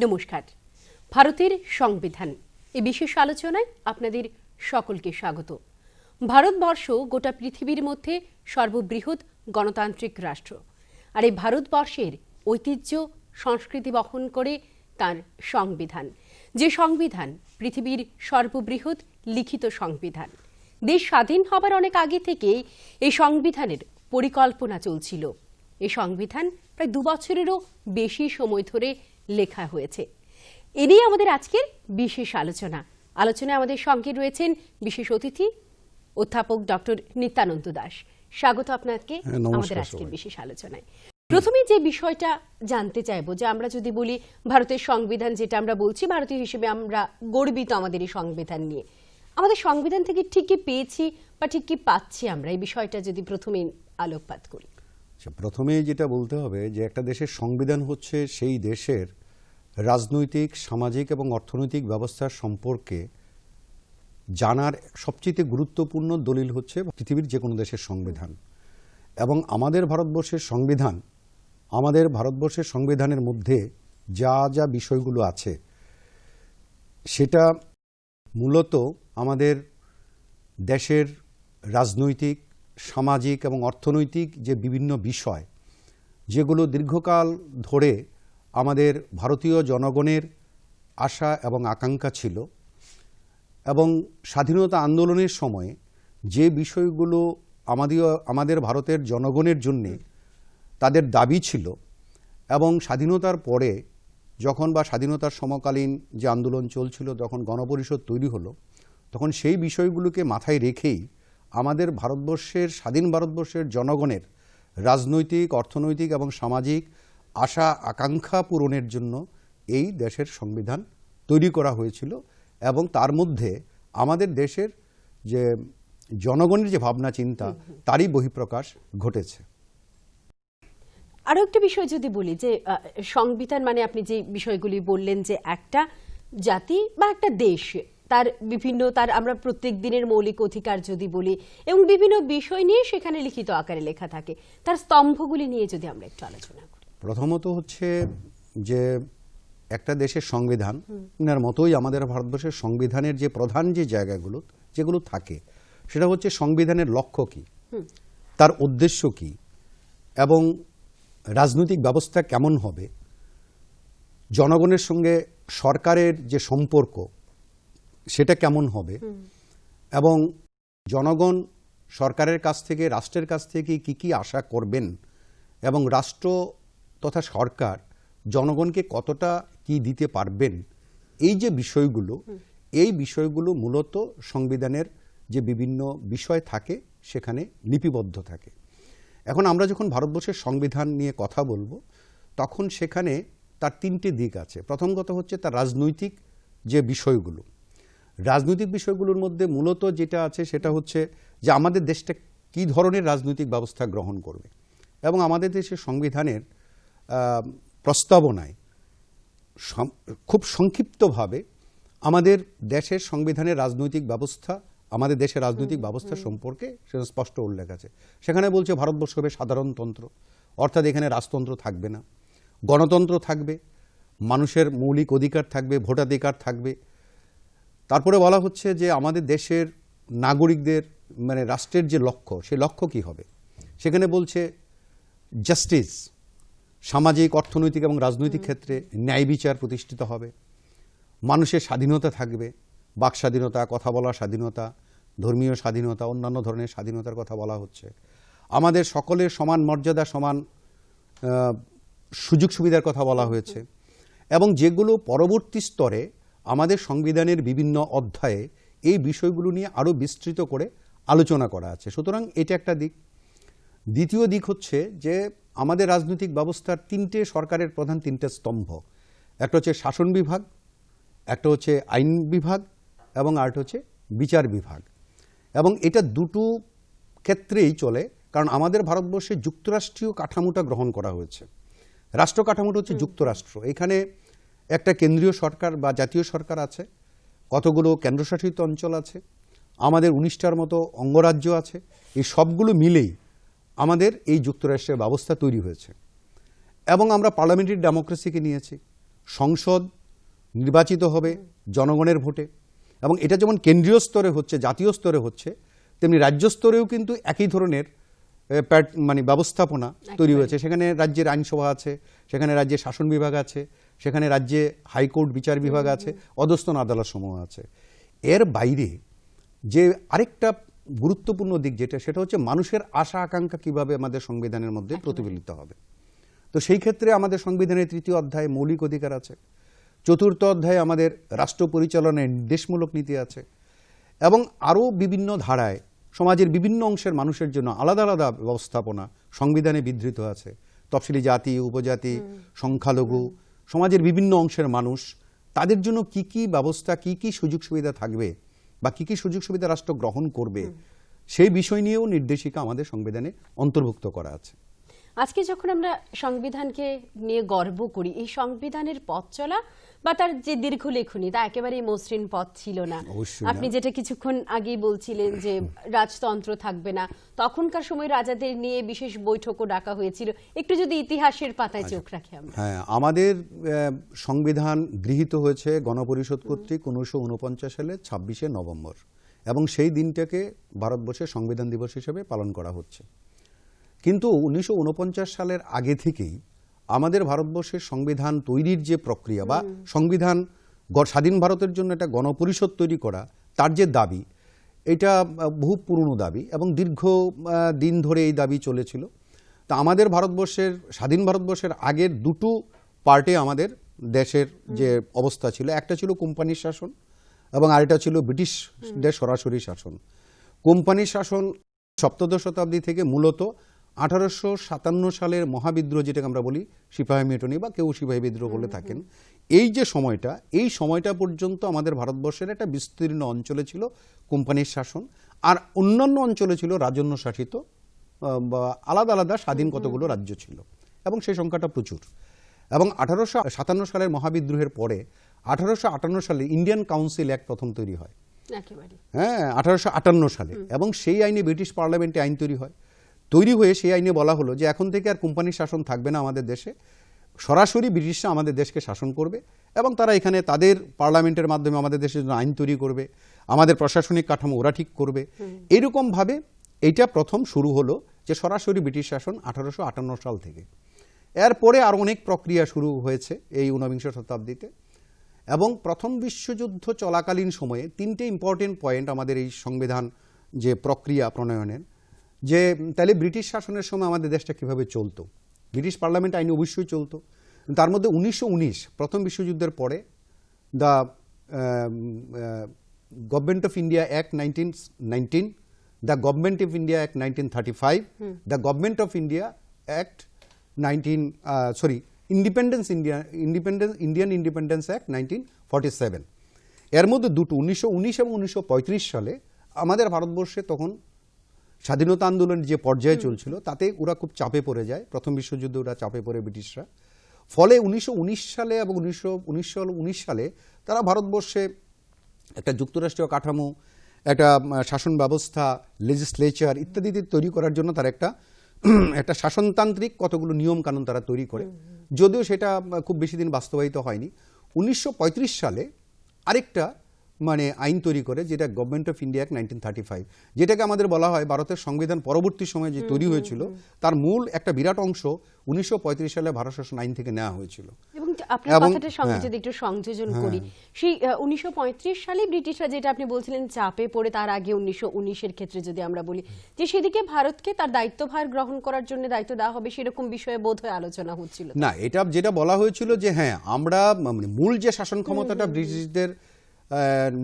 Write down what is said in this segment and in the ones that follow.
নমস্কার। ভারতের সংবিধান এই বিশেষ আলোচনায় আপনাদের সকলকে স্বাগত। ভারতবর্ষ গোটা পৃথিবীর মধ্যে সর্ববৃহৎ গণতান্ত্রিক রাষ্ট্র, আর এই ভারতবর্ষের ঐতিহ্য সংস্কৃতি বহন করে তার সংবিধান, যে সংবিধান পৃথিবীর সর্ববৃহৎ লিখিত সংবিধান। দেশ স্বাধীন হবার অনেক আগে থেকেই এই সংবিধানের পরিকল্পনা চলছিল। এই সংবিধান প্রায় 2 বছরেরও বেশি সময় ধরে লেখা হয়েছে। এ নিয়ে আমাদের আজকের বিশেষ আলোচনায় আমাদের সঙ্গে রয়েছেন বিশেষ অতিথি অধ্যাপক ডক্টর নিত্যানন্দ দাস। স্বাগত আপনাকে আমাদের আজকের বিশেষ আলোচনায়। প্রথমে যে বিষয়টা জানতে চাইবো, যে আমরা যদি বলি ভারতের সংবিধান, যেটা আমরা বলছি ভারতীয় হিসেবে আমরা গর্বিত আমাদের এই সংবিধান নিয়ে, আমাদের সংবিধান থেকে ঠিক কি পেয়েছি বা ঠিক কি পাচ্ছি আমরা, এই বিষয়টা যদি প্রথমে আলোকপাত করি। প্রথমে যেটা বলতে হবে যে একটা দেশের সংবিধান হচ্ছে সেই দেশের রাজনৈতিক, সামাজিক এবং অর্থনৈতিক ব্যবস্থার সম্পর্কে জানার সবচেয়ে গুরুত্বপূর্ণ দলিল হচ্ছে পৃথিবীর যে কোনো দেশের সংবিধান। এবং আমাদের ভারতবর্ষের সংবিধানের মধ্যে যা যা বিষয়গুলো আছে সেটা মূলত আমাদের দেশের রাজনৈতিক, সামাজিক এবং অর্থনৈতিক যে বিভিন্ন বিষয়, যেগুলো দীর্ঘকাল ধরে আমাদের ভারতীয় জনগণের আশা এবং আকাঙ্ক্ষা ছিল, এবং স্বাধীনতা আন্দোলনের সময়ে যে বিষয়গুলো আমাদের ভারতের জনগণের জন্যে তাদের দাবি ছিল, এবং স্বাধীনতার পরে যখন বা স্বাধীনতার সমকালীন যে আন্দোলন চলছিল, যখন গণপরিষদ তৈরি হলো, তখন সেই বিষয়গুলোকে মাথায় রেখেই আমাদের স্বাধীন ভারতবর্ষের জনগণের রাজনৈতিক, অর্থনৈতিক এবং সামাজিক আশা আকাঙ্ক্ষা পূরণের জন্য এই দেশের সংবিধান তৈরি করা হয়েছিল। এবং তার মধ্যে আমাদের দেশের যে জনগণের যে ভাবনা চিন্তা, তারই বহিঃপ্রকাশ ঘটেছে। আরো একটা বিষয় যদি বলি, যে সংবিধান মানে আপনি যে বিষয়গুলি বললেন, যে একটা জাতি বা একটা দেশ তার আমরা প্রত্যেক দিনের মৌলিক অধিকার যদি বলি, এবং বিভিন্ন বিষয় নিয়ে সেখানে লিখিত আকারে লেখা থাকে, তার স্তম্ভগুলি নিয়ে যদি আমরা একটু আলোচনা করি। প্রথমত হচ্ছে যে একটা দেশের সংবিধান এর মতোই আমাদের ভারতবর্ষের সংবিধানের যে প্রধান যে জায়গাগুলো যেগুলো থাকে, সেটা হচ্ছে সংবিধানের লক্ষ্য কি, তার উদ্দেশ্য কি, এবং রাজনৈতিক ব্যবস্থা কেমন হবে, জনগণের সঙ্গে সরকারের যে সম্পর্ক সেটা কেমন হবে, এবং জনগণ সরকারের কাছ থেকে, রাষ্ট্রের কাছ থেকে কি কি আশা করবেন, এবং রাষ্ট্র তথা সরকার জনগণকে কতটা কি দিতে পারবেন, এই যে বিষয়গুলো, এই বিষয়গুলো মূলত সংবিধানের যে বিভিন্ন বিষয় থাকে সেখানে লিপিবদ্ধ থাকে। এখন আমরা যখন ভারতবর্ষের সংবিধান নিয়ে কথা বলবো, তখন সেখানে তার 3টে দিক আছে। প্রথম কথা হচ্ছে তার রাজনৈতিক যে বিষয়গুলো। রাজনৈতিক বিষয়গুলোর মধ্যে মূলত যেটা আছে সেটা হচ্ছে যে আমাদের দেশটা কী ধরনের রাজনৈতিক ব্যবস্থা গ্রহণ করবে, এবং আমাদের দেশের সংবিধানের প্রস্তাবনায় খুব সংক্ষিপ্তভাবে আমাদের দেশের সংবিধানের রাজনৈতিক ব্যবস্থা, আমাদের দেশের রাজনৈতিক ব্যবস্থা সম্পর্কে সেটা স্পষ্ট উল্লেখ আছে। সেখানে বলছে ভারতবর্ষ হবে সাধারণতন্ত্র, অর্থাৎ এখানে রাজতন্ত্র থাকবে না, গণতন্ত্র থাকবে, মানুষের মৌলিক অধিকার থাকবে, ভোটাধিকার থাকবে। তারপরে বলা হচ্ছে যে আমাদের দেশের নাগরিকদের মানে রাষ্ট্রের যে লক্ষ্য, সেই লক্ষ্য কি হবে। সেখানে বলছে জাস্টিস, সামাজিক, অর্থনৈতিক এবং রাজনৈতিক ক্ষেত্রে ন্যায় বিচার প্রতিষ্ঠিত হবে, মানুষের স্বাধীনতা থাকবে, বাক স্বাধীনতা, কথা বলার স্বাধীনতা, ধর্মীয় স্বাধীনতা, অন্যান্য ধরনের স্বাধীনতার কথা বলা হচ্ছে। আমাদের সকলের সমান মর্যাদা, সমান সুযোগ সুবিধার কথা বলা হয়েছে, এবং যেগুলো পরবর্তী স্তরে আমাদের সংবিধানের বিভিন্ন অধ্যায়ে এই বিষয়গুলো নিয়ে আরও বিস্তৃত করে আলোচনা করা আছে। সুতরাং এটা একটা দিক। দ্বিতীয় দিক হচ্ছে যে আমাদের রাজনৈতিক ব্যবস্থার সরকারের প্রধান 3টে স্তম্ভ। একটা হচ্ছে শাসন বিভাগ, একটা হচ্ছে আইন বিভাগ, এবং আরেকটা হচ্ছে বিচার বিভাগ। এবং এটা দুটো ক্ষেত্রেই চলে, কারণ আমাদের ভারতবর্ষে যুক্তরাষ্ট্রীয় কাঠামোটা গ্রহণ করা হয়েছে। রাষ্ট্র কাঠামোটা হচ্ছে যুক্তরাষ্ট্র। এখানে একটা কেন্দ্রীয় সরকার বা জাতীয় সরকার আছে, কতগুলো কেন্দ্রশাসিত অঞ্চল আছে, আমাদের 19টার মতো অঙ্গরাজ্য আছে। এই সবগুলো মিলেই আমাদের এই যুক্তরাষ্ট্রের ব্যবস্থা তৈরি হয়েছে। এবং আমরা পার্লামেন্টারি ডেমোক্রেসিকে নিয়েছি, সংসদ নির্বাচিত হবে জনগণের ভোটে, এবং এটা যেমন কেন্দ্রীয় স্তরে হচ্ছে, জাতীয় স্তরে হচ্ছে, তেমনি রাজ্য স্তরেও কিন্তু একই ধরনের মানে ব্যবস্থাপনা তৈরি হয়েছে। সেখানে রাজ্যের আইনসভা আছে, সেখানে রাজ্যের শাসন বিভাগ আছে, সেখানে রাজ্যে হাইকোর্ট বিচার বিভাগ আছে, অধস্তন আদালত সমূহ আছে। এর বাইরে যে আরেকটা গুরুত্বপূর্ণ দিক যেটা, সেটা হচ্ছে মানুষের আশা আকাঙ্ক্ষা কিভাবে আমাদের সংবিধানের মধ্যে প্রতিফলিত হবে। তো সেই ক্ষেত্রে আমাদের সংবিধানের 3য় অধ্যায়ে মৌলিক অধিকার আছে, 4র্থ অধ্যায়ে আমাদের রাষ্ট্র পরিচালনার নির্দেশমূলক নীতি আছে, এবং আরও বিভিন্ন ধারায় সমাজের বিভিন্ন অংশের মানুষের জন্য আলাদা আলাদা ব্যবস্থাপনা সংবিধানে বিধৃত আছে। তফসিলি জাতি, উপজাতি, সংখ্যালঘু, সমাজের বিভিন্ন অংশের মানুষ, তাদের জন্য কি কি ব্যবস্থা, কি কি সুযোগ সুবিধা থাকবে বা কি কি সুযোগ সুবিধা রাষ্ট্র গ্রহণ করবে, সেই বিষয় নিয়েও নির্দেশিকা আমাদের সংবিধানে অন্তর্ভুক্ত করা আছে। আজকে যখন আমরা সংবিধানকে নিয়ে গর্ব করি, এই সংবিধানের পথ চলা বা তার যে দীর্ঘ লেখনী, তা একেবারেই মসৃণ পথ ছিল না। আপনি যেটা কিছুক্ষণ আগেই বলছিলেন যে রাজতন্ত্র থাকবে না, তখনকার সময় রাজাদের নিয়ে বিশেষ বৈঠকও ডাকা হয়েছিল। একটু যদি ইতিহাসের পাতায় চোখ রাখি আমরা। হ্যাঁ, আমাদের সংবিধান গৃহীত হয়েছে গণপরিষদ কর্তৃক 1949 সালে 26শে নভেম্বর, এবং সেই দিনটাকে ভারতবর্ষের সংবিধান দিবস হিসেবে পালন করা হচ্ছে। কিন্তু 1949 সালের আগে থেকেই আমাদের ভারতবর্ষের সংবিধান তৈরির যে প্রক্রিয়া বা সংবিধান স্বাধীন ভারতের জন্য একটা গণপরিষদ তৈরি করা, তার যে দাবি, এটা বহু পুরনো দাবি এবং দীর্ঘ দিন ধরে এই দাবি চলেছিল। তা আমাদের ভারতবর্ষের স্বাধীন ভারতবর্ষের আগের দুটো পার্টে আমাদের দেশের যে অবস্থা ছিল, একটা ছিল কোম্পানির শাসন এবং আরেকটা ছিল ব্রিটিশদের সরাসরি শাসন। কোম্পানির শাসন সপ্তদশ শতাব্দী থেকে মূলত 1857 সালের মহাবিদ্রোহ, যেটাকে আমরা বলি সিপাহী মেটনি বা কেউ সিপাহী বিদ্রোহ বলে থাকেন, এই যে সময়টা, এই সময়টা পর্যন্ত আমাদের ভারতবর্ষের একটা বিস্তীর্ণ অঞ্চলে ছিল কোম্পানির শাসন, আর অন্যান্য অঞ্চলে ছিল রাজন্য শাসিত বা আলাদা আলাদা স্বাধীন কতগুলো রাজ্য ছিল, এবং সেই সংখ্যাটা প্রচুর। এবং 1857 সালের মহাবিদ্রোহের পরে 1858 সালে ইন্ডিয়ান কাউন্সিল অ্যাক্ট প্রথম তৈরি হয়। হ্যাঁ, 1858 সালে, এবং সেই আইনে ব্রিটিশ পার্লামেন্টে আইন তৈরি হয়ে সেই আইনে বলা হলো যে এখন থেকে আর কোম্পানির শাসন থাকবে না আমাদের দেশে, সরাসরি ব্রিটিশরা আমাদের দেশকে শাসন করবে, এবং তারা এখানে তাদের পার্লামেন্টের মাধ্যমে আমাদের দেশের জন্য আইন তৈরি করবে, আমাদের প্রশাসনিক কাঠামো ওরা ঠিক করবে। এরকমভাবে এইটা প্রথম শুরু হলো যে সরাসরি ব্রিটিশ শাসন 1858 সাল থেকে। এরপরে আরও অনেক প্রক্রিয়া শুরু হয়েছে এই 19বিংশ শতাব্দীতে, এবং প্রথম বিশ্বযুদ্ধ চলাকালীন সময়ে 3টে ইম্পর্টেন্ট পয়েন্ট আমাদের এই সংবিধান যে প্রক্রিয়া প্রণয়নের, যে তাহলে ব্রিটিশ শাসনের সময় আমাদের দেশটা কীভাবে চলতো। ব্রিটিশ পার্লামেন্ট আইন অবশ্যই চলতো, তার মধ্যে 1919 প্রথম বিশ্বযুদ্ধের পরে the government of India act 1919, the government of India act 1935, the government of India act Indian independence act 1947। এর মধ্যে দুটো 1919 এবং 1935 সালে আমাদের ভারতবর্ষে তখন স্বাধীনতা আন্দোলনের যে পর্যায়ে চলছিল, তাতে ওরা খুব চাপে পড়ে যায়। প্রথম বিশ্বযুদ্ধে ওরা চাপে পড়ে ব্রিটিশরা, ফলে 1919 সালে এবং 1919 সালে তারা ভারতবর্ষে একটা যুক্তরাষ্ট্রীয় কাঠামো, একটা শাসন ব্যবস্থা, লেজিসলেচার ইত্যাদি তৈরি করার জন্য তারা একটা শাসনতান্ত্রিক কতগুলো নিয়ম কানুন তারা তৈরি করে, যদিও সেটা খুব বেশি দিন বাস্তবায়িত হয়নি। 1935 সালে আরেকটা আইন তৈরি করে, যেটা গভর্নমেন্ট অফ ইন্ডিয়া অ্যাক্ট 1935, যেটাকে আমাদের বলা হয় ভারতের সংবিধান পরবর্তী সময়ে যে তৈরি হয়েছিল তার মূল একটা বিরাট অংশ 1935 সালে ভারত শাসন আইন থেকে নেওয়া হয়েছিল। এবং আপনার কথাটার সঙ্গে যদি একটু সংযোজন করি, সেই 1935 সালে ব্রিটিশরা, যেটা আপনি বলছিলেন চাপে পড়ে, তার আগে 1919-এর ক্ষেত্রে যদি আমরা বলি যে সেদিকে ভারতকে তার দায়িত্বভার গ্রহণ করার জন্য দায়িত্ব দেওয়া হবে, সেরকম বিষয়ে বোধহয় আলোচনা হচ্ছিল না। এটা যেটা বলা হয়েছিল যে হ্যাঁ, আমরা মূল যে শাসন ক্ষমতাটা ব্রিটিশদের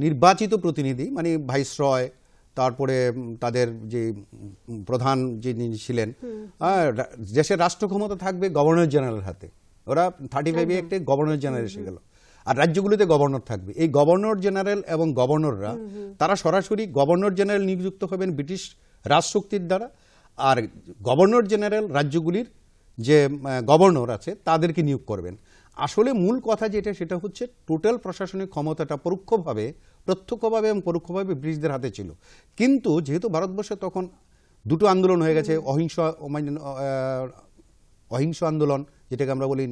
নির্বাচিত প্রতিনিধি ভাইসরয়, তারপরে তাদের যে প্রধান যিনি ছিলেন, দেশের রাষ্ট্র ক্ষমতা থাকবে গভর্নর জেনারেল হাতে। ওরা 35 অ্যাক্টে গভর্নর জেনারেল এসে গেল, আর রাজ্যগুলোতে গভর্নর থাকবে। এই গভর্নর জেনারেল এবং গভর্নররা তারা সরাসরি গভর্নর জেনারেল নিযুক্ত হবেন ব্রিটিশ রাজশক্তির দ্বারা, আর গভর্নর জেনারেল রাজ্যগুলির যে গভর্নর আছে তাদেরকে নিয়োগ করবেন। আসলে মূল কথা যেটা, সেটা হচ্ছে টোটাল প্রশাসনিক ক্ষমতাটা পরোক্ষভাবে, প্রত্যক্ষভাবে এবং পরোক্ষভাবে ব্রিটিশদের হাতে ছিল। কিন্তু যেহেতু ভারতবর্ষে তখন দুটো আন্দোলন হয়ে গেছে, অহিংস আন্দোলন, যেটাকে আমরা বলি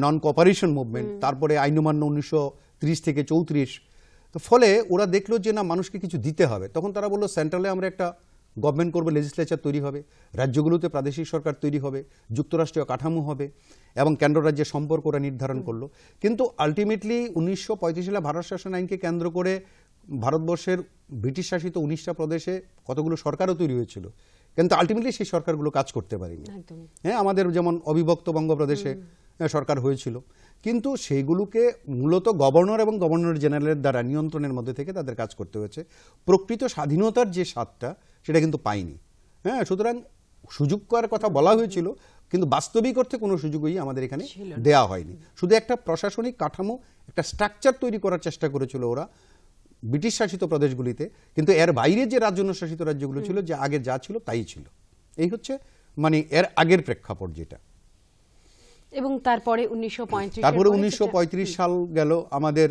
নন কোঅপারেশন মুভমেন্ট, তারপরে আইন অমান্য 1930 থেকে 34। তো ফলে ওরা দেখলো যে না, মানুষকে কিছু দিতে হবে। তখন তারা বললো সেন্ট্রালে আমরা একটা গভর্নমেন্ট করবো, লেজিসলেচার তৈরি হবে, রাজ্যগুলোতে প্রাদেশিক সরকার তৈরি হবে, যুক্তরাষ্ট্রীয় কাঠামো হবে, এবং কেন্দ্র রাজ্যের সম্পর্ক ওরা নির্ধারণ করলো। কিন্তু আলটিমেটলি 1935 সালে ভারত শাসন আইনকে কেন্দ্র করে ভারতবর্ষের ব্রিটিশ শাসিত 19টা প্রদেশে কতগুলো সরকারও তৈরি হয়েছিল, কিন্তু আলটিমেটলি সেই সরকারগুলো কাজ করতে পারেনি। হ্যাঁ, আমাদের যেমন অবিভক্ত বঙ্গপ্রদেশে সরকার হয়েছিল, কিন্তু সেইগুলোকে মূলত গভর্নর এবং গভর্নর জেনারেলের দ্বারা নিয়ন্ত্রণের মধ্যে থেকে তাদের কাজ করতে হয়েছে। প্রকৃত স্বাধীনতার যে স্বাদটা সেটা কিন্তু পাইনি। হ্যাঁ, সুতরাং সুযোগ করার কথা বলা হয়েছিল, কিন্তু বাস্তবিক অর্থে কোনো সুযোগই আমাদের এখানে দেয়া হয়নি। শুধু একটা প্রশাসনিক কাঠামো, একটা স্ট্রাকচার তৈরি করার চেষ্টা করেছিল ওরা ব্রিটিশ শাসিত প্রদেশগুলিতে, কিন্তু এর বাইরে যে রাজন্য শাসিত রাজ্যগুলো ছিল, যে আগে যা ছিল তাই ছিল। এই হচ্ছে মানে এর আগের প্রেক্ষাপট যেটা। এবং তারপরে 1935 সাল গেল আমাদের।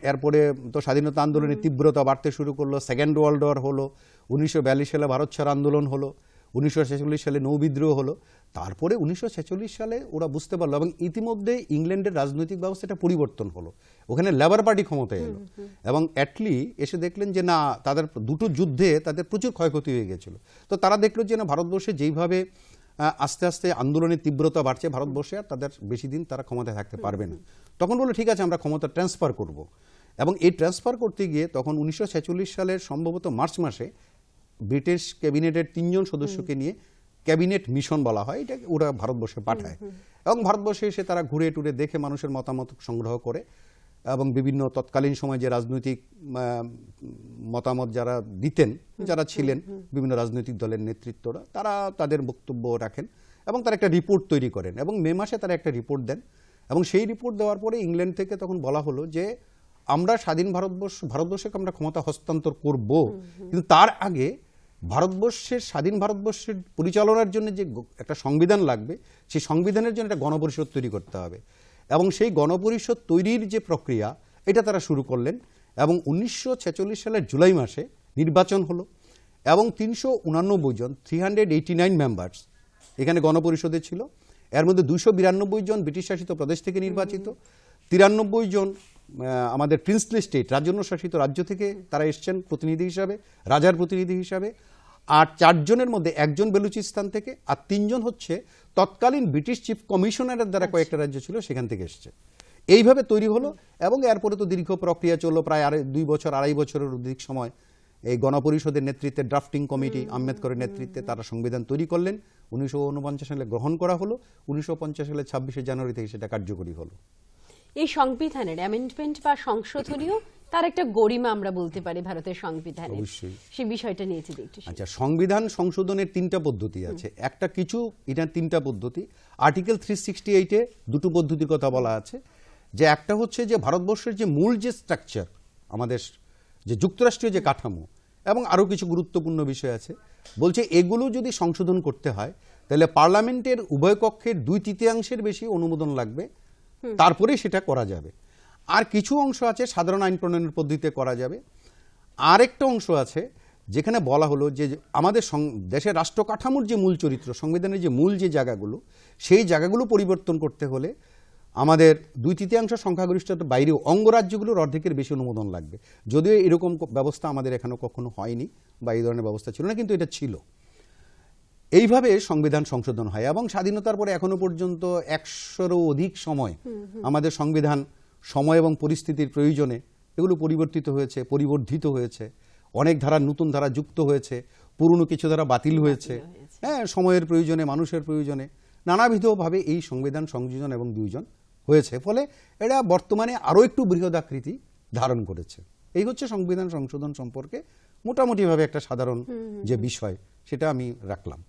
এরপরে তো স্বাধীনতা আন্দোলনের তীব্রতা বাড়তে শুরু করলো, সেকেন্ড ওয়ার্ল্ড ওয়ার হলো, 1942 সালে ভারত ছাড় আন্দোলন হলো, 1946 সালে নৌবিদ্রোহ হলো। তারপরে 1946 সালে ওরা বুঝতে পারলো, এবং ইতিমধ্যে ইংল্যান্ডের রাজনৈতিক ব্যবস্থাটা পরিবর্তন হলো, ওখানে লেবার পার্টি ক্ষমতায় এলো, এবং অ্যাটলি এসে দেখলেন যে না, তাদের দুটো যুদ্ধে তাদের প্রচুর ক্ষয়ক্ষতি হয়ে গেছিল। তো তারা দেখলো যে না, ভারতবর্ষে যেইভাবে আস্তে আস্তে আন্দোলনের তীব্রতা বাড়ছে, ভারতবর্ষে আর তাদের বেশি দিন তারা ক্ষমতায় থাকতে পারবে না। তখন বললো ঠিক আছে, আমরা ক্ষমতা ট্রান্সফার করব। এবং এই ট্রান্সফার করতে গিয়ে তখন 1946 সালের সম্ভবত মার্চ মাসে ব্রিটিশ ক্যাবিনেটের 3 জন সদস্যকে নিয়ে ক্যাবিনেট মিশন বলা হয়, এটা ওরা ভারতবর্ষে পাঠায়। এবং ভারতবর্ষে এসে তারা ঘুরে টুরে দেখে, মানুষের মতামত সংগ্রহ করে, এবং বিভিন্ন তৎকালীন সময় যে রাজনৈতিক মতামত যারা দিতেন, যারা ছিলেন বিভিন্ন রাজনৈতিক দলের নেতৃত্বরা, তারা তাদের বক্তব্য রাখেন, এবং তারা একটা রিপোর্ট তৈরি করেন, এবং মে মাসে তারা একটা রিপোর্ট দেন। এবং সেই রিপোর্ট দেওয়ার পরে ইংল্যান্ড থেকে তখন বলা হলো যে আমরা স্বাধীন ভারতবর্ষকে আমরা ক্ষমতা হস্তান্তর করব, কিন্তু তার আগে স্বাধীন ভারতবর্ষের পরিচালনার জন্য যে একটা সংবিধান লাগবে, সেই সংবিধানের জন্য একটা গণপরিষদ তৈরি করতে হবে। এবং সেই গণপরিষদ তৈরির যে প্রক্রিয়া, এটা তারা শুরু করলেন। এবং 1946 সালের জুলাই মাসে নির্বাচন হলো, এবং 389 জন 389 মেম্বার্স এখানে গণপরিষদে ছিল। এর মধ্যে 292 জন ব্রিটিশ শাসিত প্রদেশ থেকে নির্বাচিত, 93 জন আমাদের প্রিন্সলি স্টেট রাজন্য শাসিত রাজ্য থেকে তারা এসছেন প্রতিনিধি হিসাবে, রাজার প্রতিনিধি হিসাবে। আর 4 জনের মধ্যে 1 জন বেলুচিস্তান থেকে, আর 3 জন হচ্ছে তৎকালীন ব্রিটিশ চিফ কমিশনারের দ্বারা কয়েকটা রাজ্য ছিল সেখান থেকে এসছে। এইভাবে তৈরি হলো। এবং এরপরে তো দীর্ঘ প্রক্রিয়া চললো, প্রায় 2 বছরের অধিক সময়। এই গণপরিষদের নেতৃত্বে ড্রাফটিং কমিটি আম্বেদকরের নেতৃত্বে তারা সংবিধান তৈরি করলেন। 1949 সালে গ্রহণ করা হলো, 1950 সালে 26শে জানুয়ারি থেকে সেটা কার্যকরী হলো। এই সংবিধানের অ্যামেন্ডমেন্ট বা সংশোধনীয় তার একটা গরিমা আমরা বলতে পারি ভারতের সংবিধানে, সেই বিষয়টা নিয়ে যদি একটু। আচ্ছা, সংবিধান সংশোধনের 3টা পদ্ধতি আছে। একটা কিছু, এটা 3টা পদ্ধতি। আর্টিকেল 368-এ 2টো পদ্ধতির কথা বলা আছে। যে একটা হচ্ছে যে ভারতবর্ষের যে মূল যে স্ট্রাকচার, আমাদের যে যুক্তরাষ্ট্রীয় যে কাঠামো, এবং আরও কিছু গুরুত্বপূর্ণ বিষয় আছে, বলছে এগুলো যদি সংশোধন করতে হয় তাহলে পার্লামেন্টের উভয় কক্ষের 2/3 বেশি অনুমোদন লাগবে, তারপরেই সেটা করা যাবে। আর কিছু অংশ আছে সাধারণ আইন প্রণয়নের পদ্ধতিতে করা যাবে। আরেকটা অংশ আছে যেখানে বলা হলো যে আমাদের দেশের রাষ্ট্র কাঠামোর যে মূল চরিত্র, সংবিধানের যে মূল যে জায়গাগুলো, সেই জায়গাগুলো পরিবর্তন করতে হলে আমাদের 2/3 সংখ্যাগরিষ্ঠতার বাইরেও অঙ্গরাজ্যগুলোর অর্ধেকের বেশি অনুমোদন লাগবে। যদিও এরকম ব্যবস্থা আমাদের এখানে কখনো হয়নি, বা এই ধরনের ব্যবস্থা ছিল না, কিন্তু এটা ছিল। এইভাবে সংবিধান সংশোধন হয়। এবং স্বাধীনতার পরে এখনো পর্যন্ত 100-এরও অধিক সময় আমাদের সংবিধান সময় এবং পরিস্থিতির প্রয়োজনে এগুলো পরিবর্তিত হয়েছে, পরিবর্ধিত হয়েছে। অনেক ধারা, নতুন ধারা যুক্ত হয়েছে, পুরনো কিছু ধারা বাতিল হয়েছে। হ্যাঁ, সময়ের প্রয়োজনে, মানুষের প্রয়োজনে নানাবিধভাবে এই সংবিধান সংযোজন এবং দুইজন হয়েছে। ফলে এটা বর্তমানে আরও একটু বৃহদাকৃতি ধারণ করেছে। এই হচ্ছে সংবিধান সংশোধন সম্পর্কে মোটামুটিভাবে একটা সাধারণ যে বিষয়, সেটা আমি রাখলাম।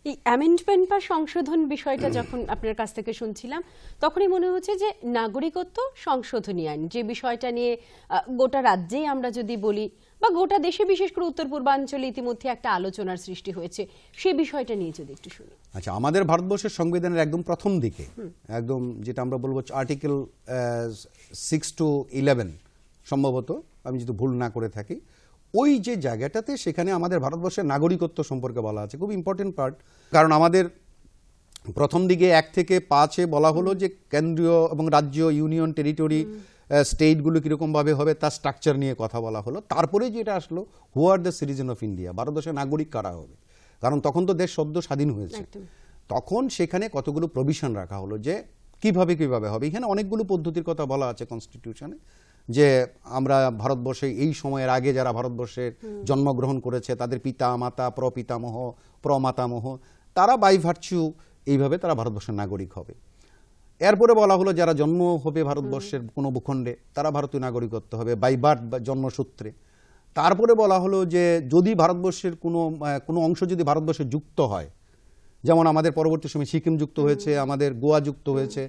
এই অ্যামেন্ডমেন্ট বা সংশোধন বিষয়টা যখন আপনার কাছ থেকে শুনছিলাম, তখনই মনে হচ্ছে যে নাগরিকত্ব সংশোধনী আইন, যে বিষয়টা নিয়ে গোটা রাজ্যেই আমরা যদি বলি, বা গোটা দেশে, বিশেষ করে উত্তর পূর্বাঞ্চলে ইতিমধ্যে একটা আলোচনার সৃষ্টি হয়েছে, সেই বিষয়টা নিয়ে যদি একটু শুনি। আচ্ছা, আমাদের ভারতবর্ষের সংবিধানের একদম প্রথম দিকে, একদম যেটা আমরা বলবো আর্টিকেল 6 to 11 সম্ভবত, আমি যদি ভুল না করে থাকি, ওই যে জায়গাটাতে সেখানে আমাদের ভারতবর্ষের নাগরিকত্ব সম্পর্কে বলা আছে। খুব ইম্পর্টেন্ট পার্ট, কারণ আমাদের প্রথম দিকে 1 থেকে 5-এ বলা হলো যে কেন্দ্রীয় এবং রাজ্য, ইউনিয়ন টেরিটরি, স্টেটগুলো কীরকমভাবে হবে তার স্ট্রাকচার নিয়ে কথা বলা হলো। তারপরে যেটা আসলো, who are the citizen of India, ভারতবর্ষের নাগরিক কারা হবে, কারণ তখন তো দেশ সদ্য স্বাধীন হয়েছে। তখন সেখানে কতগুলো প্রভিশন রাখা হলো যে কিভাবে হবে। এখানে অনেকগুলো পদ্ধতির কথা বলা আছে কনস্টিটিউশনে, যে আমরা ভারতবর্ষে এই সময়ের আগে যারা ভারতবর্ষের জন্মগ্রহণ করেছে তাদের পিতা মাতা, প্রপিতামহ, প্রমাতামহ, তারা বাই ভার্চু এইভাবে তারা ভারতবর্ষের নাগরিক হবে। এরপরে বলা হলো যারা জন্ম হবে ভারতবর্ষের কোনো ভূখণ্ডে তারা ভারতীয় নাগরিকত্ব হবে বাই বার্থ, বা জন্মসূত্রে। তারপরে বলা হলো যে যদি ভারতবর্ষের কোনো অংশ যদি ভারতবর্ষে যুক্ত হয়, যেমন আমাদের পরবর্তী সময় সিকিম যুক্ত হয়েছে, আমাদের গোয়া যুক্ত হয়েছে,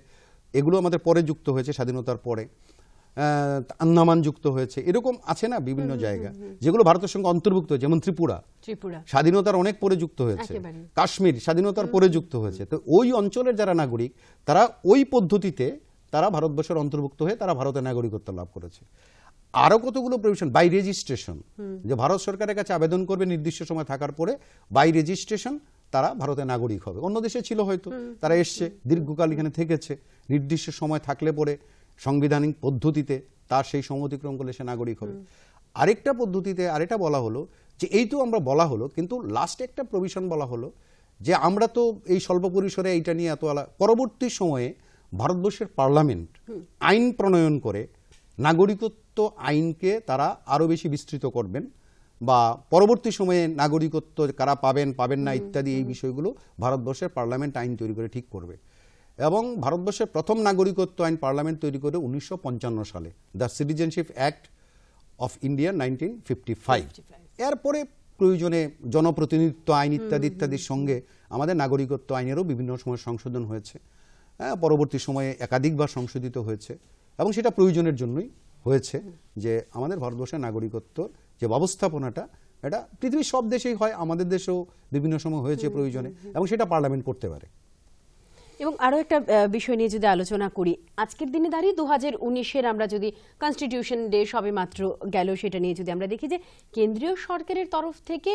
এগুলো আমাদের পরে যুক্ত হয়েছে স্বাধীনতার পরে, আন্দামান যুক্ত হয়েছে, এরকম আছে না বিভিন্ন জায়গা যেগুলো ভারতের সঙ্গে অন্তর্ভুক্ত, যেমন ত্রিপুরা স্বাধীনতার অনেক পরে যুক্ত হয়েছে, কাশ্মীর স্বাধীনতার পরে যুক্ত হয়েছে। তো ওই অঞ্চলের যারা নাগরিক তারা ওই পদ্ধতিতে তারা ভারতবর্ষের অন্তর্ভুক্ত হয়ে তারা ভারতের নাগরিকত্ব লাভ করেছে। আরো কতগুলো প্রভিশন, বাই রেজিস্ট্রেশন, যে ভারত সরকারের কাছে আবেদন করবে নির্দিষ্ট সময় থাকার পরে, বাই রেজিস্ট্রেশন তারা ভারতের নাগরিক হবে। অন্য দেশে ছিল হয়তো, তারা এসছে দীর্ঘকাল এখানে থেকেছে, নির্দিষ্ট সময় থাকলে পরে সাংবিধানিক পদ্ধতিতে তার সেই সময় অতিক্রম করলে সে নাগরিক হবে। আরেকটা পদ্ধতিতে আরেকটা বলা হলো যে এই তো আমরা বলা হলো, কিন্তু লাস্টে একটা প্রভিশন বলা হলো যে আমরা তো এই স্বল্প পরিসরে এইটা নিয়ে এত পরবর্তী সময়ে ভারতবর্ষের পার্লামেন্ট আইন প্রণয়ন করে নাগরিকত্ব আইনকে তারা আরো বেশি বিস্তৃত করবেন, বা পরবর্তী সময়ে নাগরিকত্ব কারা পাবেন না ইত্যাদি এই বিষয়গুলো ভারতবর্ষের পার্লামেন্ট আইন তৈরি করে ঠিক করবে। এবং ভারতবর্ষের প্রথম নাগরিকত্ব আইন পার্লামেন্ট তৈরি করে 1955 সালে, the citizenship act of India 1955। এরপরে প্রয়োজনে জনপ্রতিনিধিত্ব আইন ইত্যাদি ইত্যাদির সঙ্গে আমাদের নাগরিকত্ব আইনেরও বিভিন্ন সময় সংশোধন হয়েছে, পরবর্তী সময়ে একাধিকবার সংশোধিত হয়েছে, এবং সেটা প্রয়োজনের জন্যই হয়েছে যে আমাদের ভারতবর্ষের নাগরিকত্ব যে ব্যবস্থাপনাটা এটা পৃথিবীর সব দেশেই হয়, আমাদের দেশেও বিভিন্ন সময় হয়েছে প্রয়োজনে, এবং সেটা পার্লামেন্ট করতে পারে। এবং আরো একটা বিষয় নিয়ে যদি আলোচনা করি, আজকের দিনে দাঁড়িয়ে 2019-এর আমরা যদি কনস্টিটিউশন ডে সবে মাত্র গেল, সেটা নিয়ে যদি আমরা দেখি যে কেন্দ্রীয় সরকারের তরফ থেকে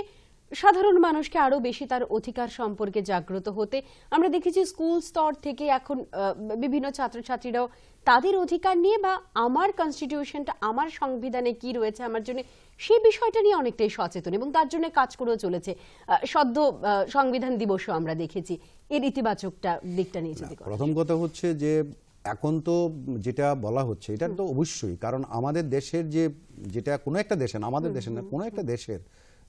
সাধারণ মানুষকে আরো বেশি তার অধিকার সম্পর্কে জাগ্রত হতে আমরা দেখেছি। স্কুল স্তর থেকে এখন বিভিন্ন ছাত্রছাত্রীরাও তাদের অধিকার নিয়ে বা আমার কনস্টিটিউশনটা, আমার সংবিধানে কি রয়েছে আমার জন্য, সেই বিষয়টা নিয়ে অনেকটাই সচেতন এবং তার জন্য কাজ করেও চলেছে। সদ্য সংবিধান দিবসও আমরা দেখেছি। এর ইতিবাচকটা দিকটা নিয়ে যদি প্রথম কথা হচ্ছে যে এখন তো যেটা বলা হচ্ছে এটা তো অবশ্যই, কারণ আমাদের দেশের যেটা কোনো একটা দেশের, আমাদের দেশের না, কোনো একটা দেশের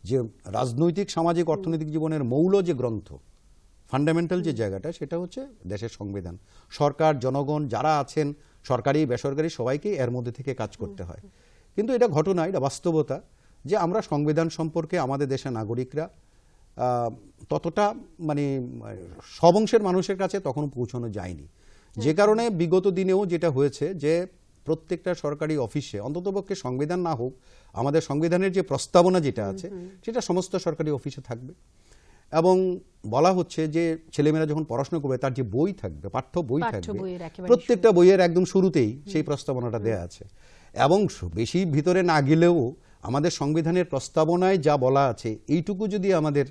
যে রাজনৈতিক সামাজিক অর্থনৈতিক জীবনের মৌল যে গ্রন্থ, ফান্ডামেন্টাল যে জায়গাটা, সেটা হচ্ছে দেশের সংবিধান। সরকার, জনগণ যারা আছেন, সরকারি বেসরকারি সবাইকে এর মধ্যে থেকে কাজ করতে হয়। কিন্তু এটা ঘটনা, এটা বাস্তবতা যে আমরা সংবিধান সম্পর্কে আমাদের দেশের নাগরিকরা ততটা সব অংশের মানুষের কাছে তখন পৌঁছানো যায়নি। যে কারণে বিগত দিনেও যেটা হয়েছে যে প্রত্যেকটা সরকারি অফিসে অন্ততপক্ষে সংবিধান না হোক, আমাদের সংবিধানের যে প্রস্তাবনা যেটা আছে সেটা সমস্ত সরকারি অফিসে থাকবে। এবং বলা হচ্ছে যে ছেলেমেয়েরা যখন পড়াশোনা করবে তার যে বই থাকবে, পাঠ্য বই থাকবে, প্রত্যেকটা বইয়ের একদম শুরুতেই সেই প্রস্তাবনাটা দেয়া আছে। এবং বেশি ভিতরে না গেলেও আমাদের সংবিধানের প্রস্তাবনায় যা বলা আছে এইটুকু যদি আমাদের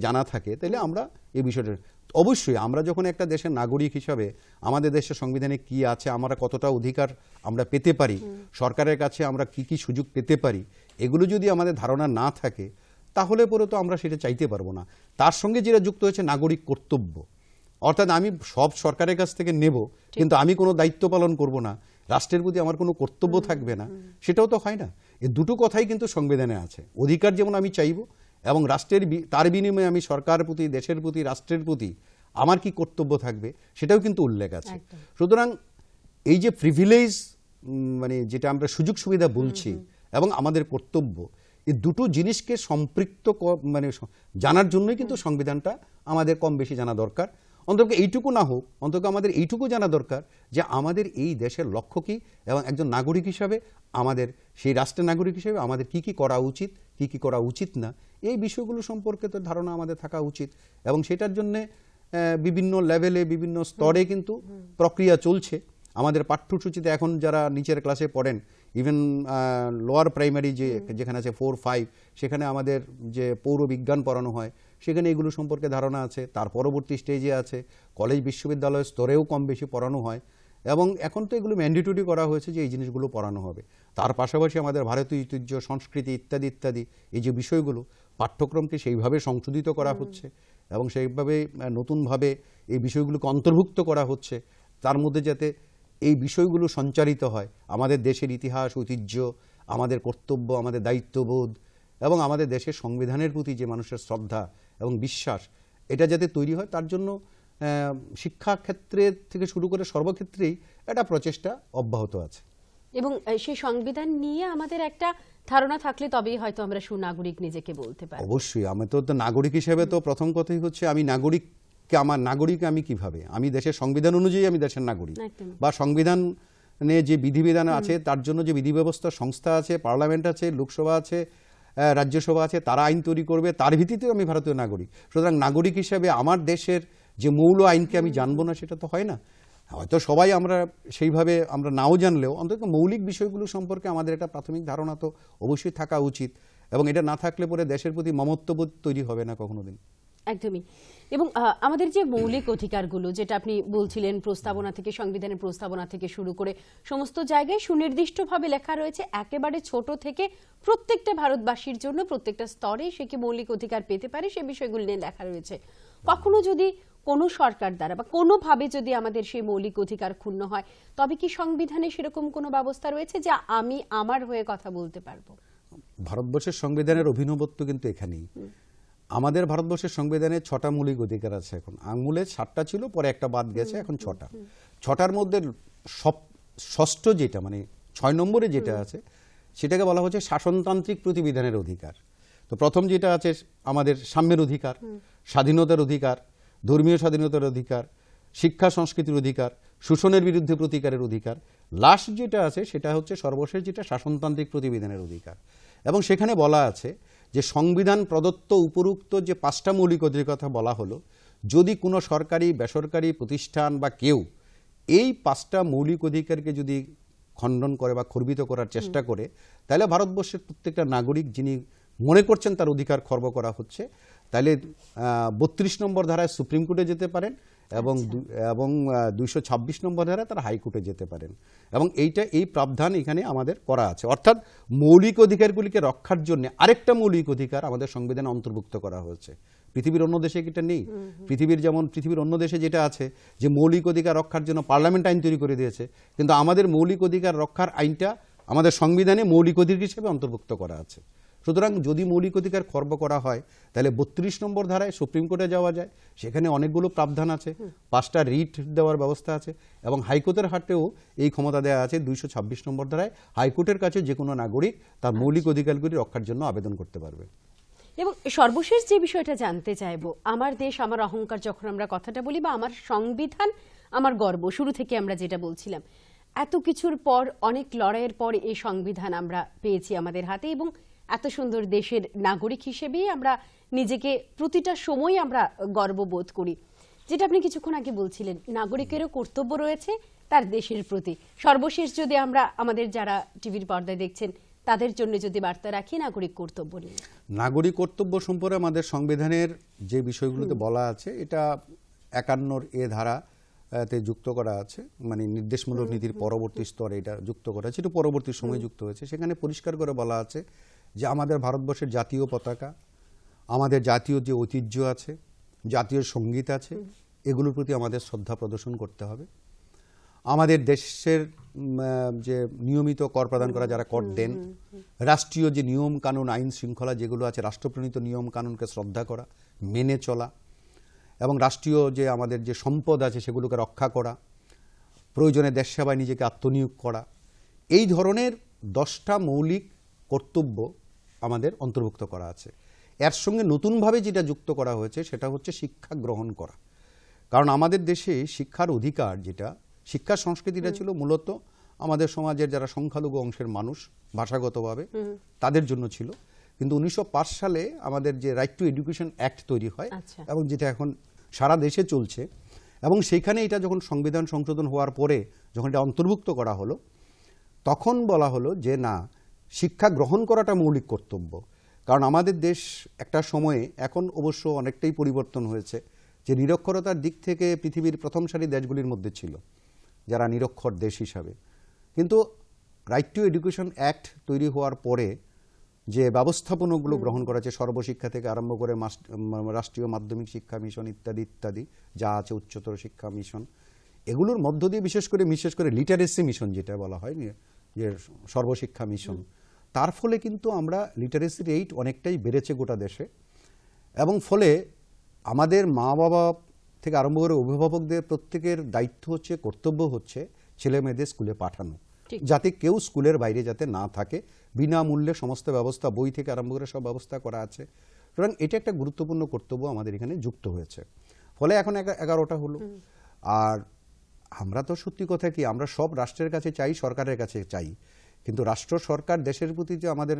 জানা থাকে, তাহলে আমরা এই বিষয়টা অবশ্যই, আমরা যখন একটা দেশের নাগরিক হিসাবে আমাদের দেশের সংবিধানে কি আছে, আমরা কতটা অধিকার আমরা পেতে পারি, সরকারের কাছে আমরা কি কি সুযোগ পেতে পারি, এগুলো যদি আমাদের ধারণা না থাকে তাহলে পরে তো আমরা সেটা চাইতে পারবো না। তার সঙ্গে যেটা যুক্ত হয়েছে নাগরিক কর্তব্য, অর্থাৎ আমি সব সরকারের কাছ থেকে নেব কিন্তু আমি কোনো দায়িত্ব পালন করব না, রাষ্ট্রের প্রতি আমার কোনো কর্তব্য থাকবে না, সেটাও তো হয় না। এই দুটো কথাই কিন্তু সংবিধানে আছে। অধিকার যেমন আমি চাইব, এবং রাষ্ট্রের তার বিনিময়ে আমি সরকারের প্রতি, দেশের প্রতি, রাষ্ট্রের প্রতি আমার কি কর্তব্য থাকবে সেটাও কিন্তু উল্লেখ আছে। সুতরাং এই যে প্রিভিলেজ, যেটা আমরা সুযোগ সুবিধা বলছি, এবং আমাদের কর্তব্য, এই দুটো জিনিসকে সম্পৃক্ত জানার জন্যই কিন্তু সংবিধানটা আমাদের কম বেশি জানা দরকার। অন্তত এইটুকু না হোক, অন্তত আমাদের এইটুকু জানা দরকার যে আমাদের এই দেশের লক্ষ্য কি, এবং একজন নাগরিক হিসাবে আমাদের, সেই রাষ্ট্রের নাগরিক হিসেবে আমাদের কি কি করা উচিত, কি কি করা উচিত না, এই বিষয়গুলো সম্পর্কে তো ধারণা আমাদের থাকা উচিত। এবং সেটার জন্য বিভিন্ন লেভেলে, বিভিন্ন স্তরে কিন্তু প্রক্রিয়া চলছে। আমাদের পাঠ্যসূচিতে এখন যারা নিচের ক্লাসে পড়েন, ইভেন লোয়ার প্রাইমারি যেখানে আছে 4, 5, সেখানে আমাদের যে পৌর বিজ্ঞান পড়ানো হয়, সেখানে এগুলো সম্পর্কে ধারণা আছে। তার পরবর্তী স্টেজে আছে কলেজ বিশ্ববিদ্যালয় স্তরেও কম বেশি পড়ানো হয়, এবং এখন তো এগুলো ম্যান্ডেটরি করা হয়েছে যে এই জিনিসগুলো পড়ানো হবে। তার পাশাপাশি আমাদের ভারতীয় ঐতিহ্য, সংস্কৃতি ইত্যাদি ইত্যাদি এই যে বিষয়গুলো, পাঠ্যক্রমকে সেইভাবে সংশোধিত করা হচ্ছে এবং সেইভাবে নতুনভাবে এই বিষয়গুলোকে অন্তর্ভুক্ত করা হচ্ছে, তার মধ্যে যাতে এই বিষয়গুলো সঞ্চারিত হয়, আমাদের দেশের ইতিহাস, ঐতিহ্য, আমাদের কর্তব্য, আমাদের দায়িত্ববোধ এবং আমাদের দেশের সংবিধানের প্রতি যে মানুষের শ্রদ্ধা এবং বিশ্বাস, এটা যাতে তৈরি হয়, তার জন্য শিক্ষাক্ষেত্রে থেকে শুরু করে সর্বক্ষেত্রেই একটা প্রচেষ্টা অব্যাহত আছে। এবং সেই সংবিধান নিয়ে আমাদের একটা ধারণা থাকলে তবেই হয়তো আমরা সুনাগরিক নিজেকে বলতে পারি। অবশ্যই, আমি তো নাগরিক হিসেবে তো প্রথম কথাই হচ্ছে আমি নাগরিককে, আমার নাগরিক আমি কিভাবে, আমি দেশের সংবিধান অনুযায়ী আমি দেশের নাগরিক, বা সংবিধানে যে বিধিবিধান আছে তার জন্য যে বিধি ব্যবস্থা সংস্থা আছে, পার্লামেন্ট আছে, লোকসভা আছে, রাজ্যসভা আছে, তারা আইন তৈরি করবে, তার ভিত্তিতেও আমি ভারতীয় নাগরিক। সুতরাং নাগরিক হিসেবে আমার দেশের যে মৌল আইনকে আমি জানবো না, সেটা তো হয় না। হয়তো সবাই আমরা সেইভাবে আমরা নাও জানলেও অন্তত মৌলিক বিষয়গুলো সম্পর্কে আমাদের একটা প্রাথমিক ধারণা তো অবশ্যই থাকা উচিত, এবং এটা না থাকলে পরে দেশের প্রতি মমত্ববোধ তৈরি হবে না কখনো দিন। একদমই। এবং আমাদের যে মৌলিক অধিকারগুলো, যেটা আপনি বলছিলেন, প্রস্তাবনা থেকে, সংবিধানের প্রস্তাবনা থেকে শুরু করে সমস্ত জায়গায় সুনির্দিষ্টভাবে লেখা রয়েছে, একেবারে ছোট থেকে প্রত্যেকটা ভারতবাসীর জন্য প্রত্যেকটা স্তরে সে কি মৌলিক অধিকার পেতে পারে সে বিষয়গুলো নিয়ে লেখা রয়েছে। কখনো যদি কোনো সরকার দ্বারা বা কোনোভাবে যদি আমাদের সেই মৌলিক অধিকার ক্ষুণ্ণ হয়, তবে কি সংবিধানে সেরকম কোনো ব্যবস্থা রয়েছে যে আমি আমার হয়ে কথা বলতে পারবো? ভারতবর্ষের সংবিধানের অভিনবত্ব কিন্তু এখানেই। আমাদের ভারতবর্ষের সংবিধানে 6টা মৌলিক অধিকার আছে। এখন আঙুলে 7টা ছিল, পরে একটা বাদ গেছে, এখন 6টা। 6টার মধ্যে ষষ্ঠ যেটা, মানে 6 নম্বরে যেটা আছে, সেটাকে বলা হচ্ছে শাসনতান্ত্রিক প্রতিবিধানের অধিকার। তো প্রথম যেটা আছে আমাদের সাম্যের অধিকার, স্বাধীনতার অধিকার, ধর্মীয় স্বাধীনতার অধিকার, শিক্ষা সংস্কৃতির অধিকার, শোষণের বিরুদ্ধে প্রতিকারের অধিকার। লাস্ট যেটা আছে সেটা হচ্ছে সর্বশেষ যেটা, শাসনতান্ত্রিক প্রতিবিধানের অধিকার। এবং সেখানে বলা আছে যে সংবিধান প্রদত্ত উপরোক্ত যে 5টা মৌলিক অধিকার কথা বলা হলো, যদি কোনো সরকারি বেসরকারি প্রতিষ্ঠান বা কেউ এই 5টা মৌলিক অধিকারকে যদি খণ্ডন করে বা খর্বিত করার চেষ্টা করে, তাহলে ভারতবর্ষের প্রত্যেকটা নাগরিক যিনি মনে করছেন তার অধিকার খর্ব করা হচ্ছে, তাহলে 32 নম্বর ধারায় সুপ্রিম কোর্টে যেতে পারেন, এবং 226 নম্বর ধারায় তারা হাইকোর্টে যেতে পারেন। এবং এই প্রাবধান এখানে আমাদের করা আছে। অর্থাৎ মৌলিক অধিকারগুলিকে রক্ষার জন্য আরেকটা মৌলিক অধিকার আমাদের সংবিধানে অন্তর্ভুক্ত করা হয়েছে। পৃথিবীর অন্য দেশে এটা নেই। পৃথিবীর অন্য দেশে যেটা আছে যে মৌলিক অধিকার রক্ষার জন্য পার্লামেন্ট আইন তৈরি করে দিয়েছে, কিন্তু আমাদের মৌলিক অধিকার রক্ষার আইনটা আমাদের সংবিধানে মৌলিক অধিকার হিসেবে অন্তর্ভুক্ত করা আছে। সুতরাং যদি মৌলিক অধিকার খর্ব করা হয়, তাহলে 32 নম্বর ধারায় সুপ্রিম কোর্টে যাওয়া যায়, সেখানে অনেকগুলো প্রাবধান আছে, 5টা রিট দেওয়ার ব্যবস্থা আছে, এবং হাইকোর্টের হাতেও এই ক্ষমতা দেওয়া আছে। 226 নম্বর ধারায় হাইকোর্টের কাছে যে কোনো নাগরিক তার মৌলিক অধিকারগুলি রক্ষার জন্য আবেদন করতে পারবে। এবং সর্বশেষ যে বিষয়টা জানতে চাইবো, আমার দেশ আমার অহংকার যখন আমরা কথাটা বলি, বা আমার সংবিধান আমার গর্ব, শুরু থেকে আমরা যেটা বলছিলাম, এত কিছুর পর, অনেক লড়াইয়ের পর এই সংবিধান আমরা পেয়েছি আমাদের হাতে, এবং এত সুন্দর দেশের নাগরিক হিসেবেই আমরা নিজেকে প্রতিটা সময় আমরা গর্ববোধ করি। যেটা আপনি কিছুক্ষণ আগে বলছিলেন, নাগরিকেরও কর্তব্য রয়েছে তার দেশের প্রতি। সর্বশেষ যদি আমরা আমাদের যারা টিভির পর্দায় দেখছেন তাদের জন্য যদি বার্তা রাখি নাগরিক কর্তব্য নিয়ে। নাগরিক কর্তব্য সম্পর্কে আমাদের সংবিধানের যে বিষয়গুলোতে বলা আছে, এটা 51 ধারাতে যুক্ত করা আছে, মানে নির্দেশমূলক নীতির পরবর্তী স্তরে এটা যুক্ত করা আছে, এটা পরবর্তী সময় যুক্ত হয়েছে। সেখানে পরিষ্কার করে বলা আছে যে আমাদের ভারতবর্ষের জাতীয় পতাকা, আমাদের জাতীয় যে ঐতিহ্য আছে, জাতীয় সঙ্গীত আছে, এগুলোর প্রতি আমাদের শ্রদ্ধা প্রদর্শন করতে হবে। আমাদের দেশের যে নিয়মিত কর প্রদান করা যারা কর দেন, রাষ্ট্রীয় যে নিয়ম কানুন, আইন শৃঙ্খলা যেগুলো আছে, রাষ্ট্রপ্রণীত নিয়ম কানুনকে শ্রদ্ধা করা, মেনে চলা, এবং রাষ্ট্রীয় যে আমাদের যে সম্পদ আছে সেগুলোকে রক্ষা করা, প্রয়োজনে দেশ সেবায় নিজেকে আত্মনিয়োগ করা, এই ধরনের 10টা মৌলিক কর্তব্য আমাদের অন্তর্ভুক্ত করা আছে। এর সঙ্গে নতুনভাবে যেটা যুক্ত করা হয়েছে সেটা হচ্ছে শিক্ষা গ্রহণ করা। কারণ আমাদের দেশে শিক্ষার অধিকার, যেটা শিক্ষা সংস্কৃতিটা ছিল মূলত আমাদের সমাজের যারা সংখ্যালঘু অংশের মানুষ ভাষাগতভাবে তাদের জন্য ছিল, কিন্তু 1905 সালে আমাদের যে রাইট টু এডুকেশন অ্যাক্ট তৈরি হয়, এবং যেটা এখন সারা দেশে চলছে, এবং সেইখানে এটা যখন সংবিধান সংশোধন হওয়ার পরে যখন এটা অন্তর্ভুক্ত করা হলো, তখন বলা হলো যে না, শিক্ষা গ্রহণ করাটা মৌলিক কর্তব্য। কারণ আমাদের দেশ একটা সময়ে, এখন অবশ্য অনেকটাই পরিবর্তন হয়েছে, যে নিরক্ষরতার দিক থেকে পৃথিবীর প্রথম সারি দেশগুলির মধ্যে ছিল যারা নিরক্ষর দেশ হিসাবে। কিন্তু রাইট টু এডুকেশন অ্যাক্ট তৈরি হওয়ার পরে যে ব্যবস্থাপনাগুলো গ্রহণ করা হয়েছে, সর্বশিক্ষা থেকে আরম্ভ করে রাষ্ট্রীয় মাধ্যমিক শিক্ষা মিশন ইত্যাদি ইত্যাদি যা আছে, উচ্চতর শিক্ষা মিশন, এগুলোর মধ্য দিয়ে বিশেষ করে লিটারেসি মিশন যেটা বলা হয়, যে সর্বশিক্ষা মিশন, তার ফলে কিন্তু আমরা লিটারেসি রেট অনেকটাই বেড়েছে গোটা দেশে। এবং ফলে আমাদের মা বাবা থেকে আরম্ভ করে অভিভাবকদের প্রত্যেকের দায়িত্ব হচ্ছে, কর্তব্য হচ্ছে ছেলে মেয়েদের স্কুলে পাঠানো, যাতে কেউ স্কুলের বাইরে যাতে না থাকে। বিনামূল্যে সমস্ত ব্যবস্থা, বই থেকে আরম্ভ করে সব ব্যবস্থা করা আছে। সুতরাং এটা একটা গুরুত্বপূর্ণ কর্তব্য আমাদের এখানে যুক্ত হয়েছে। ফলে এখন 11টা হলো। আর আমরা তো সত্যি কথা কি, আমরা সব রাষ্ট্রের কাছে চাই, সরকারের কাছে চাই, কিন্তু রাষ্ট্র সরকার দেশের প্রতি যে আমাদের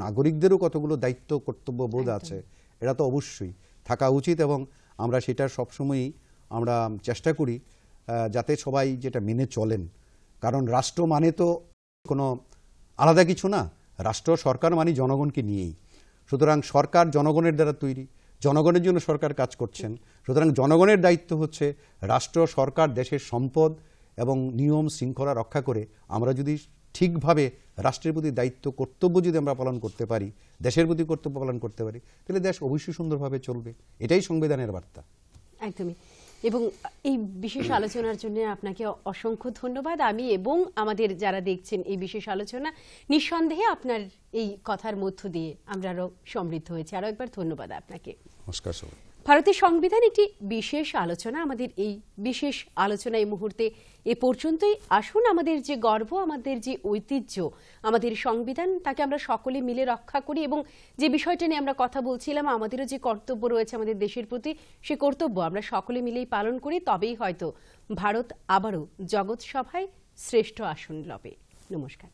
নাগরিকদেরও কতগুলো দায়িত্ব কর্তব্য বোধ আছে, এটা তো অবশ্যই থাকা উচিত। এবং আমরা সেটা সবসময়ই আমরা চেষ্টা করি যাতে সবাই যেটা মেনে চলেন। কারণ রাষ্ট্র মানে তো কোনো আলাদা কিছু না, রাষ্ট্র সরকার মানে জনগণকে নিয়েই। সুতরাং সরকার জনগণের দ্বারা তৈরি, জনগণের জন্য সরকার কাজ করছেন। সুতরাং জনগণের দায়িত্ব হচ্ছে রাষ্ট্র সরকার দেশের সম্পদ এবং নিয়ম শৃঙ্খলা রক্ষা করে আমরা যদি ঠিকভাবে রাষ্ট্রের প্রতি দায়িত্ব কর্তব্য যদি আমরা পালন করতে পারি, দেশের প্রতি কর্তব্য পালন করতে পারি, তাহলে দেশ অবশ্যই সুন্দরভাবে চলবে। এটাই সংবিধানের বার্তা। একদমই। এবং এই বিশেষ আলোচনার জন্য আপনাকে অসংখ্য ধন্যবাদ। আমি এবং আমাদের যারা দেখছেন এই বিশেষ আলোচনা, নিঃসন্দেহে আপনার এই কথার মধ্য দিয়ে আমরা আরো সমৃদ্ধ হয়েছি। আরো একবার ধন্যবাদ আপনাকে। নমস্কার সবাই। ভারতের সংবিধান একটি বিশেষ আলোচনা। আমাদের এই বিশেষ আলোচনা এই মুহূর্তে এ পর্যন্তই। আসুন, আমাদের যে গর্ব, আমাদের যে ঐতিহ্য, আমাদের সংবিধান, তাকে আমরা সকলে মিলে রক্ষা করি। এবং যে বিষয়টা নিয়ে আমরা কথা বলছিলাম, আমাদেরও যে কর্তব্য রয়েছে আমাদের দেশের প্রতি, সে কর্তব্য আমরা সকলে মিলেই পালন করি। তবেই হয়তো ভারত আবারও জগৎ সভায় শ্রেষ্ঠ আসন লবে। নমস্কার।